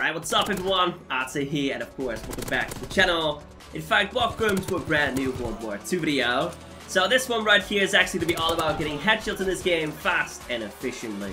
Alright, what's up everyone? Arthur here, and of course, welcome back to the channel. In fact, welcome to a brand new World War II video. So this one right here is actually going to be all about getting headshots in this game fast and efficiently.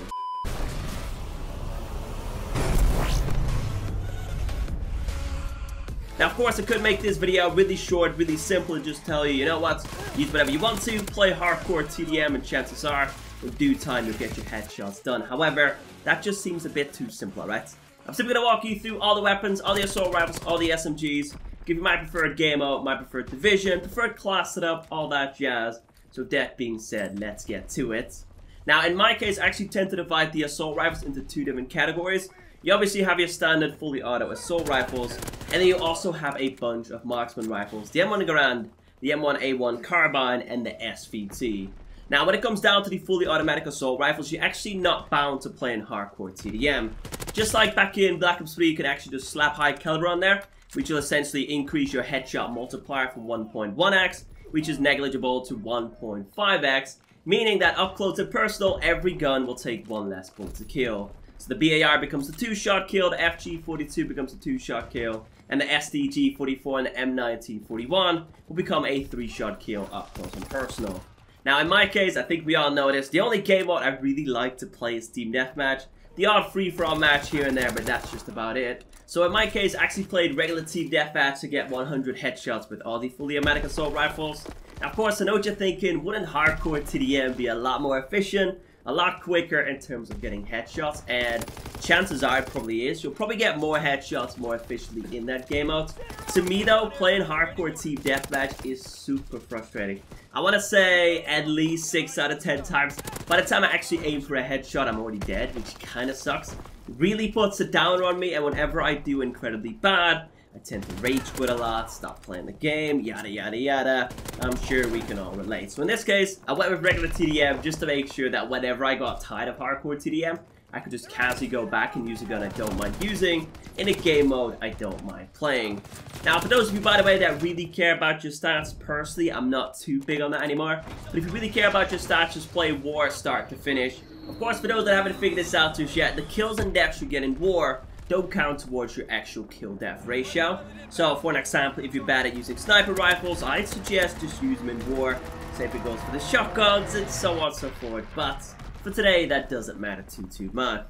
Now, of course, I could make this video really short, really simple, and just tell you, you know what, use whatever you want to, play hardcore TDM, and chances are, in due time, you'll get your headshots done. However, that just seems a bit too simple, right? I'm simply going to walk you through all the weapons, all the assault rifles, all the SMGs, give you my preferred game mode, my preferred division, preferred class setup, all that jazz. So that being said, let's get to it. Now, in my case, I actually tend to divide the assault rifles into two different categories. You obviously have your standard fully auto assault rifles, and then you also have a bunch of Marksman Rifles, the M1 Garand, the M1A1 Carbine, and the SVT. Now, when it comes down to the fully automatic assault rifles, you're actually not bound to playing hardcore TDM. Just like back in Black Ops 3, you could actually just slap high caliber on there, which will essentially increase your headshot multiplier from 1.1x, which is negligible, to 1.5x, meaning that up close and personal, every gun will take one less bullet to kill. So the BAR becomes the 2-shot kill, the FG42 becomes a 2-shot kill, and the SDG44 and the M1941 will become a 3-shot kill up close and personal. Now, in my case, I think we all know this, the only game mode I really like to play is Team Deathmatch. The odd free-for-all match here and there, but that's just about it. So in my case, I actually played regular Team Deathmatch to get 100 headshots with all the fully automatic assault rifles. Now, of course, I know what you're thinking, wouldn't hardcore TDM be a lot more efficient, a lot quicker in terms of getting headshots? And chances are it probably is. You'll probably get more headshots more efficiently in that game mode. To me though, playing hardcore Team Deathmatch is super frustrating. I want to say at least 6 out of 10 times, by the time I actually aim for a headshot, I'm already dead, which kind of sucks. It really puts a downer on me, and whenever I do incredibly bad, I tend to rage quit a lot, stop playing the game, yada yada yada. I'm sure we can all relate. So in this case, I went with regular TDM just to make sure that whenever I got tired of hardcore TDM, I could just casually go back and use a gun I don't mind using in a game mode I don't mind playing. Now, for those of you, by the way, that really care about your stats, personally, I'm not too big on that anymore. But if you really care about your stats, just play War start to finish. Of course, for those that haven't figured this out just yet, the kills and deaths you get in War don't count towards your actual kill-death ratio. So, for an example, if you're bad at using sniper rifles, I'd suggest just use them in War. Same thing goes for the shotguns and so on and so forth. But for today, that doesn't matter too much.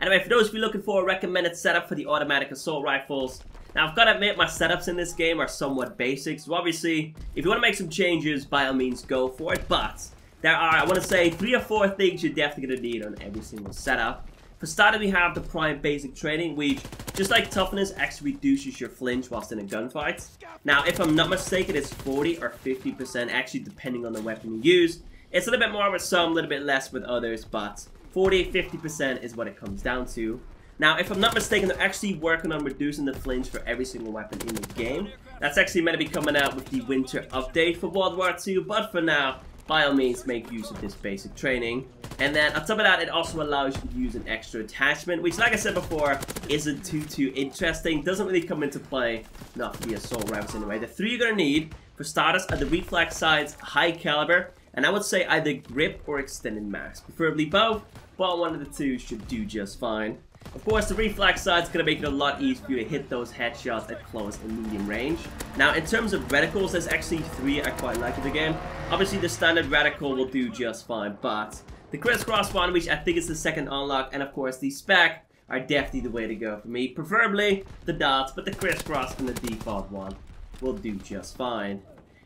Anyway, for those of you looking for a recommended setup for the automatic assault rifles, now I've got to admit my setups in this game are somewhat basic. So obviously, if you want to make some changes, by all means go for it. But there are, I want to say, 3 or 4 things you're definitely going to need on every single setup. For starters, we have the prime basic training, which, just like toughness, actually reduces your flinch whilst in a gunfight. Now, if I'm not mistaken, it's 40 or 50%, actually depending on the weapon you use. It's a little bit more with some, a little bit less with others, but 40-50% is what it comes down to. Now, if I'm not mistaken, they're actually working on reducing the flinch for every single weapon in the game. That's actually meant to be coming out with the winter update for World War II, but for now, by all means, make use of this basic training. And then, on top of that, it also allows you to use an extra attachment, which, like I said before, isn't too interesting. Doesn't really come into play, not for the assault rifles anyway. The 3 you're going to need, for starters, are the reflex sights, high caliber, and I would say either grip or extended max. Preferably both, but one of the 2 should do just fine. Of course, the reflex sight is going to make it a lot easier for you to hit those headshots at close and medium range. Now, in terms of reticles, there's actually 3 I quite like in the game. Obviously, the standard reticle will do just fine, but the crisscross one, which I think is the second unlock, and of course the spec, are definitely the way to go for me. Preferably the dots, but the crisscross and the default one will do just fine.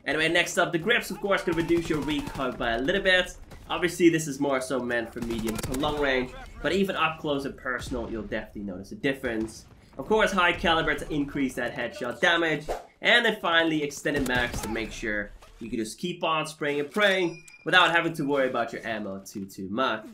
Anyway, next up, the grips, of course, can reduce your recoil by a little bit. Obviously, this is more so meant for medium to long range, but even up close and personal, you'll definitely notice a difference. Of course, high caliber to increase that headshot damage, and then finally, extended max to make sure you can just keep on spraying and praying without having to worry about your ammo too much.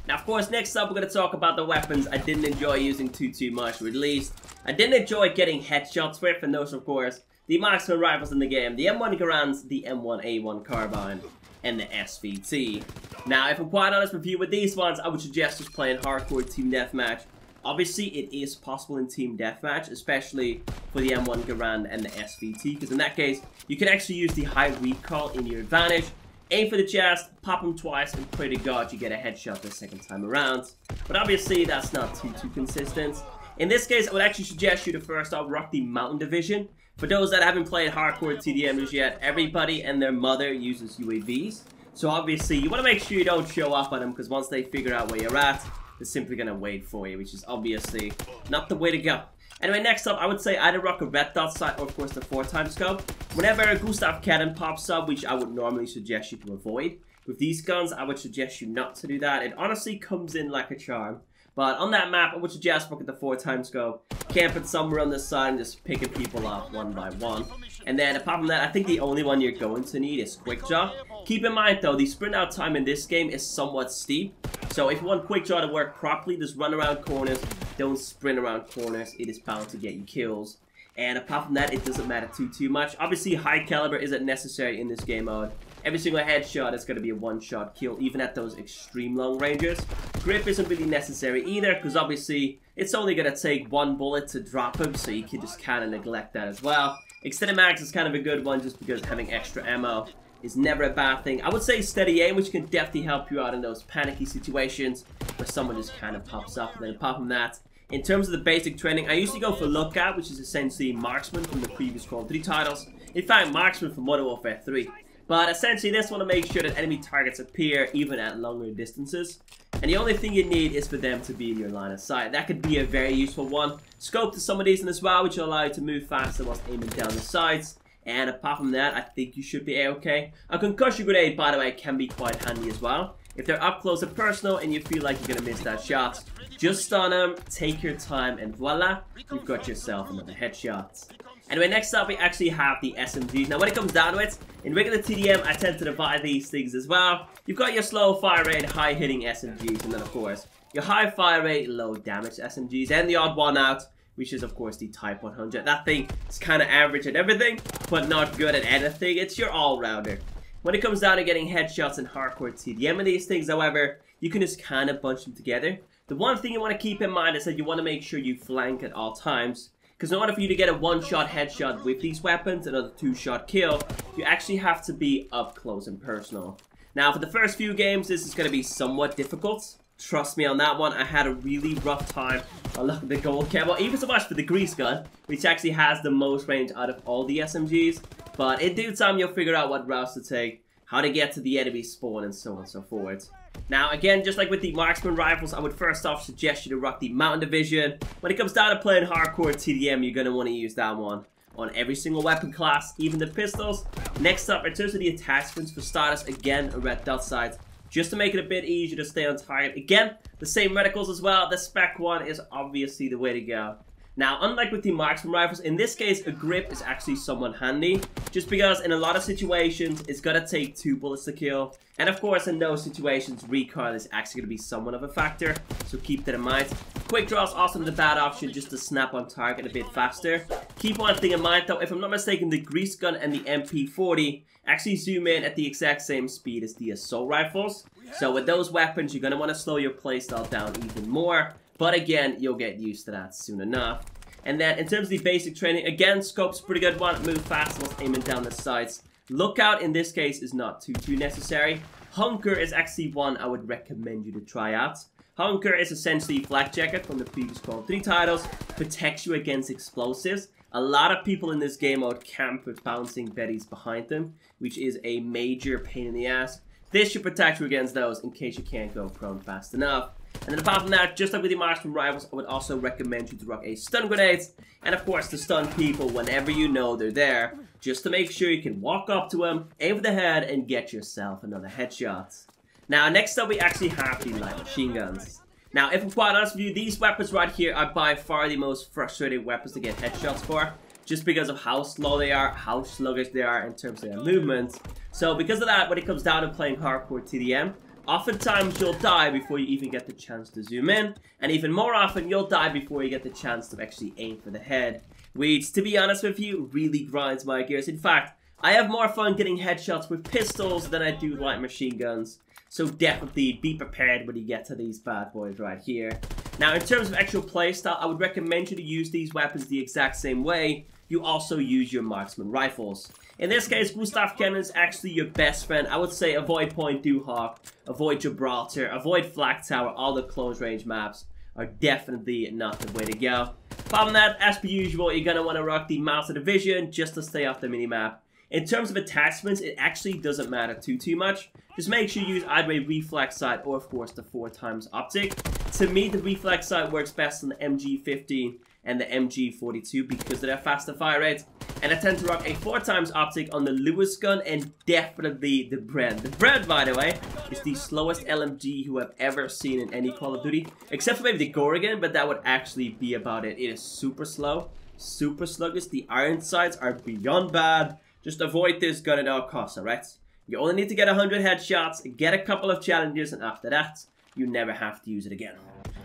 Now, of course, next up, we're going to talk about the weapons I didn't enjoy using too much, or at least I didn't enjoy getting headshots with, and those, of course, the Marksman Rifles in the game, the M1 Garands, the M1A1 Carbine, and the SVT. Now, if I'm quite honest with you, with these ones, I would suggest just playing hardcore Team Deathmatch. Obviously, it is possible in Team Deathmatch, especially for the M1 Garand and the SVT, because in that case, you can actually use the high recoil in your advantage, aim for the chest, pop them twice, and pray to God you get a headshot the second time around. But obviously, that's not too consistent. In this case, I would actually suggest you to first off rock the Mountain Division. For those that haven't played hardcore TDM yet, everybody and their mother uses UAVs. So obviously, you want to make sure you don't show up on them, because once they figure out where you're at, they're simply going to wait for you, which is obviously not the way to go. Anyway, next up, I would say either rock a red dot sight or, of course, the 4x scope. Whenever Gustav Cannon pops up, which I would normally suggest you to avoid, with these guns, I would suggest you not to do that. It honestly comes in like a charm. But on that map, I would suggest rocking the 4x scope, camp it somewhere on the side, and just picking people off one by one. And then apart from that, I think the only one you're going to need is Quick Draw. Keep in mind though, the sprint out time in this game is somewhat steep. So if you want Quick Draw to work properly, just run around corners, don't sprint around corners, it is bound to get you kills. And apart from that, it doesn't matter too much. Obviously, high caliber isn't necessary in this game mode. Every single headshot is going to be a one-shot kill, even at those extreme long ranges. Grip isn't really necessary either, because obviously, it's only going to take one bullet to drop him, so you can just kind of neglect that as well. Extended mags is kind of a good one, just because having extra ammo is never a bad thing. I would say steady aim, which can definitely help you out in those panicky situations, where someone just kind of pops up. And then apart from that, in terms of the basic training, I usually go for Lookout, which is essentially Marksman from the previous Call of Duty titles. In fact, Marksman from Modern Warfare 3. But essentially, this one to make sure that enemy targets appear even at longer distances. And the only thing you need is for them to be in your line of sight. That could be a very useful one. Scope to some of these in as well, which will allow you to move faster whilst aiming down the sides. And apart from that, I think you should be a-okay. A concussion grenade, by the way, can be quite handy as well. If they're up close and personal and you feel like you're going to miss that shot, just stun them, take your time, and voila, you've got yourself another headshot. Anyway, next up, we actually have the SMGs. Now, when it comes down to it, in regular TDM, I tend to divide these things as well. You've got your slow fire rate, high hitting SMGs, and then, of course, your high fire rate, low damage SMGs, and the odd one out, which is, of course, the Type 100. That thing is kind of average at everything, but not good at anything. It's your all-rounder. When it comes down to getting headshots in hardcore TDM and these things, however, you can just kind of bunch them together. The one thing you want to keep in mind is that you want to make sure you flank at all times. Because in order for you to get a one-shot headshot with these weapons, another two-shot kill, you actually have to be up close and personal. Now, for the first few games, this is going to be somewhat difficult. Trust me on that one, I had a really rough time unlocking the gold camo, even so much for the grease gun, which actually has the most range out of all the SMGs. But in due time, you'll figure out what routes to take, how to get to the enemy spawn, and so on and so forth. Now, again, just like with the Marksman Rifles, I would first off suggest you to rock the Mountain Division. When it comes down to playing hardcore TDM, you're going to want to use that one on every single weapon class, even the pistols. Next up, in terms of the attachments, for starters, again, a red dot sight, just to make it a bit easier to stay on target. Again, the same reticles as well. The spec one is obviously the way to go. Now, unlike with the Marksman Rifles, in this case, a grip is actually somewhat handy, just because in a lot of situations, it's gonna take 2 bullets to kill, and of course, in those situations, recoil is actually gonna be somewhat of a factor, so keep that in mind. Quick Draw is also the bad option, just to snap on target a bit faster. Keep one thing in mind though, if I'm not mistaken, the grease gun and the MP40 actually zoom in at the exact same speed as the assault rifles, so with those weapons, you're gonna want to slow your playstyle down even more. But again, you'll get used to that soon enough. And then in terms of the basic training, again, scope's a pretty good one. Move fast whilst aiming down the sights. Lookout in this case is not too necessary. Hunker is actually one I would recommend you to try out. Hunker is essentially flak jacket from the previous Call of Duty titles. Protects you against explosives. A lot of people in this game mode camp with bouncing betties behind them, which is a major pain in the ass. This should protect you against those in case you can't go prone fast enough. And then apart from that, just like with the Marksman Rifles, I would also recommend you to rock a stun grenade. And of course, to stun people whenever you know they're there, just to make sure you can walk up to them, aim for the head, and get yourself another headshot. Now, next up, we actually have the light machine guns. Now, if I'm quite honest with you, these weapons right here are by far the most frustrating weapons to get headshots for, just because of how slow they are, how sluggish they are in terms of their movement. So because of that, when it comes down to playing hardcore TDM, oftentimes you'll die before you even get the chance to zoom in, and even more often you'll die before you get the chance to actually aim for the head, which, to be honest with you, really grinds my gears. In fact, I have more fun getting headshots with pistols than I do light machine guns, so definitely be prepared when you get to these bad boys right here. Now, in terms of actual playstyle, I would recommend you to use these weapons the exact same way you also use your Marksman Rifles. In this case, Gustav Cannon is actually your best friend. I would say avoid Point Duhawk, avoid Gibraltar, avoid Flak Tower, all the close range maps. are definitely not the way to go. Apart from that, as per usual, you're going to want to rock the Mounted Division just to stay off the minimap. In terms of attachments, it actually doesn't matter too much. Just make sure you use either a reflex sight or, of course, the 4x optic. To me, the reflex sight works best on the MG15 and the MG42 because of their faster fire rate. And I tend to rock a 4x optic on the Lewis gun and definitely the Bren. The Bren, by the way, is the slowest LMG who I've ever seen in any Call of Duty. Except for maybe the Gorgon, but that would actually be about it. It is super slow, super sluggish. The iron sights are beyond bad. Just avoid this gun at all costs, alright? You only need to get 100 headshots, get a couple of challenges, and after that, you never have to use it again.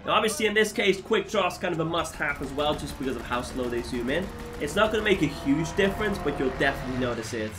Now obviously in this case, quick draw is kind of a must-have as well, just because of how slow they zoom in. It's not going to make a huge difference, but you'll definitely notice it.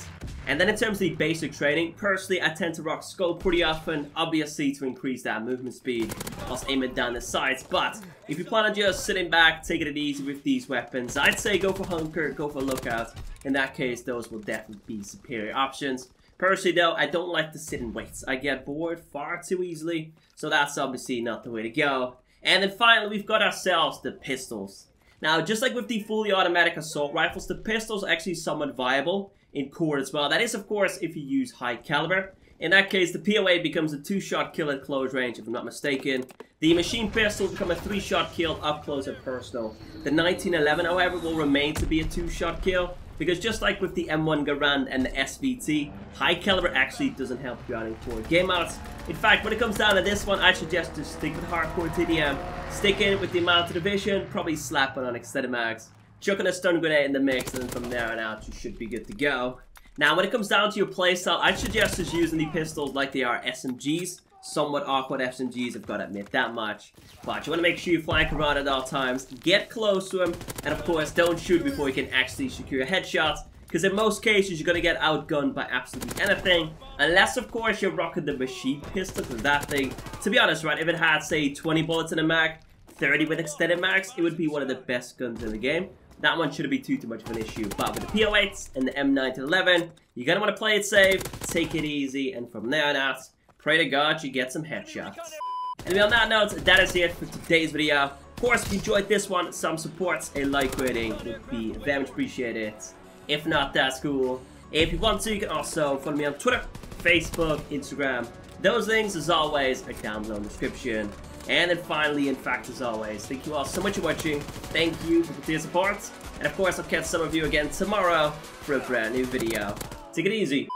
And then in terms of the basic training, personally I tend to rock scope pretty often, obviously to increase that movement speed, whilst aiming down the sights. But if you plan on just sitting back, taking it easy with these weapons, I'd say go for hunker, go for lookout. In that case, those will definitely be superior options. Personally though, I don't like to sit and wait. I get bored far too easily, so that's obviously not the way to go. And then finally, we've got ourselves the pistols. Now, just like with the fully automatic assault rifles, the pistols are actually somewhat viable in CoD as well. That is, of course, if you use high caliber. In that case, the POA becomes a 2-shot kill at close range, if I'm not mistaken. The machine pistol will become a 3-shot kill up close and personal. The 1911, however, will remain to be a 2-shot kill, because just like with the M1 Garand and the SVT, high caliber actually doesn't help you out in CoD game modes. In fact, when it comes down to this one, I suggest to stick with hardcore TDM, stick in with the Mounted Division, probably slap it on extended mags, chucking a stun grenade in the mix, and then from there on out, you should be good to go. Now, when it comes down to your playstyle, I'd suggest just using the pistols like they are SMGs. Somewhat awkward SMGs, I've got to admit that much. But you want to make sure you flank around at all times, get close to them, and of course, don't shoot before you can actually secure headshots. Because in most cases, you're going to get outgunned by absolutely anything. Unless, of course, you're rocking the machine pistol, because that thing, to be honest, right, if it had, say, 20 bullets in a mag, 30 with extended mags, it would be one of the best guns in the game. That one shouldn't be too much of an issue. But with the PO8s and the M1911, you're going to want to play it safe, take it easy, and from there on out, pray to God you get some headshots. Anyway, on that note, that is it for today's video. Of course, if you enjoyed this one, some supports, a like rating would be very much appreciated. If not, that's cool. If you want to, you can also follow me on Twitter, Facebook, Instagram. Those links, as always, are down below in the description. And then finally, in fact, as always, thank you all so much for watching. Thank you for your support. And of course, I'll catch some of you again tomorrow for a brand new video. Take it easy.